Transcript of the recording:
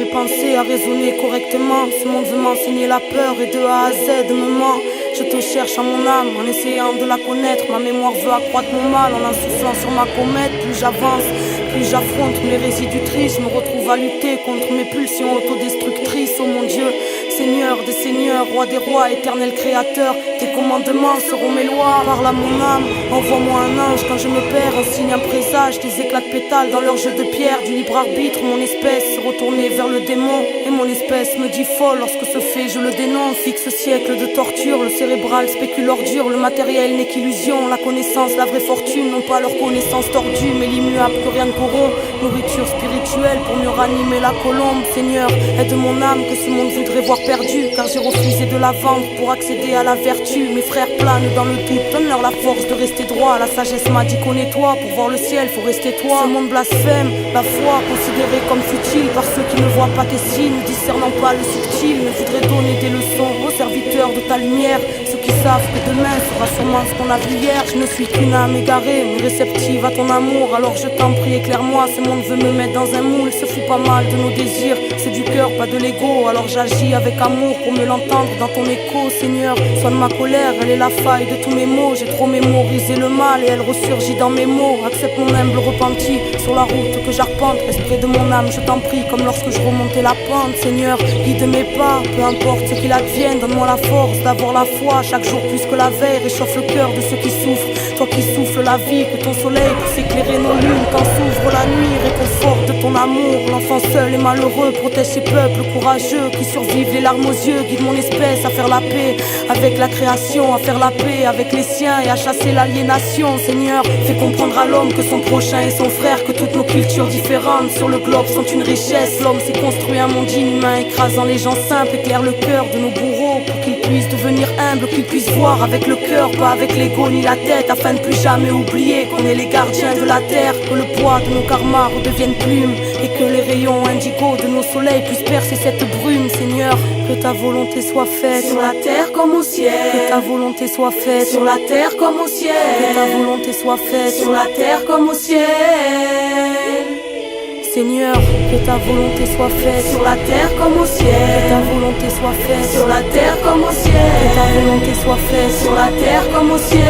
penser, à raisonner correctement. Ce monde veut m'enseigner la peur et de A à Z me ment. Je te cherche à mon âme en essayant de la connaître. Ma mémoire veut accroître mon mal en soufflant sur ma comète. Plus j'avance, plus j'affronte mes résidus tristes. Je me retrouve à lutter contre mes pulsions autodestructrices. Oh mon Dieu, Seigneur des seigneurs, roi des rois, éternel créateur, tes commandements seront mes lois. Parle à mon âme, envoie-moi un ange quand je me perds, un signe, un présage, des éclats de pétales dans leur jeu de pierre, du libre arbitre. Mon espèce s'est retournée vers le démon et mon espèce me dit folle lorsque ce fait je le dénonce. Fixe siècle de torture, le cérébral spécule ordure, le matériel n'est qu'illusion, la connaissance, la vraie fortune n'ont pas leur connaissance tordue, mais l'immuable que rien ne corrompt. Nourriture spirituelle pour mieux ranimer la colombe. Seigneur, aide mon âme que ce monde voudrait voir perdue, car j'ai refusé de la vendre pour accéder à la vertu. Mes frères planent dans le doute, donne-leur la force de rester droit. La sagesse m'a dit connais-toi, pour voir le ciel faut rester toi. Ce monde blasphème, la foi considérée comme futile par ceux qui ne voient pas tes signes, discernant pas le subtil. Ne voudrais donner des leçons aux serviteurs de ta lumière, ceux qui savent que demain sera sûrement ce qu'on a vu hier. Je ne suis qu'une âme égarée, mais réceptive à ton amour. Alors je t'en prie, éclaire-moi, ce monde veut me mettre dans un moule. Se fout pas mal de nos désirs, c'est du cœur, pas de l'ego. Alors j'agis avec amour pour me l'entendre dans ton écho. Seigneur, soigne ma colère, elle est la faille de tous mes mots. J'ai trop mémorisé le mal et elle ressurgit dans mes mots. Accepte mon humble repenti sur la route que j'arpente. Reste près de mon âme, je t'en prie, comme lorsque je remontais la pente. Seigneur, guide mes pas, peu importe ce qu'il advienne. Donne-moi la force d'avoir la foi chaque jour plus que la veille. Réchauffe le cœur de ceux qui souffrent, toi qui souffles la vie. Que ton soleil puisse éclairer nos lunes quand s'ouvre la nuit. Réconforte de ton amour l'enfant seul et malheureux. Protège ces peuples courageux qui survivent les larmes aux yeux. Guide mon espèce à faire la paix avec la création, à faire la paix avec les siens et à chasser l'aliénation. Seigneur, fais comprendre à l'homme que son prochain est son frère, que toutes nos cultures différentes sur le globe sont une richesse. L'homme s'est construit un monde inhumain, écrasant les gens simples. Éclaire le cœur de nos bourreaux pour qu'ils puissent devenir humbles, qu'ils puissent voir avec le cœur, pas avec l'ego ni la tête, afin de plus jamais oublier qu'on est les gardiens de la terre. Que le poids de nos karmas redevienne plume et que les rayons indigo de nos soleils puissent percer cette brume. Seigneur, que ta volonté soit faite sur la terre comme au ciel. Que ta volonté soit faite sur la terre comme au ciel. Que ta volonté soit faite sur la terre comme au ciel. Seigneur, que ta volonté soit faite sur la terre comme au ciel. Que ta volonté soit faite sur la terre comme au ciel. Que ta volonté soit faite sur la terre comme au ciel.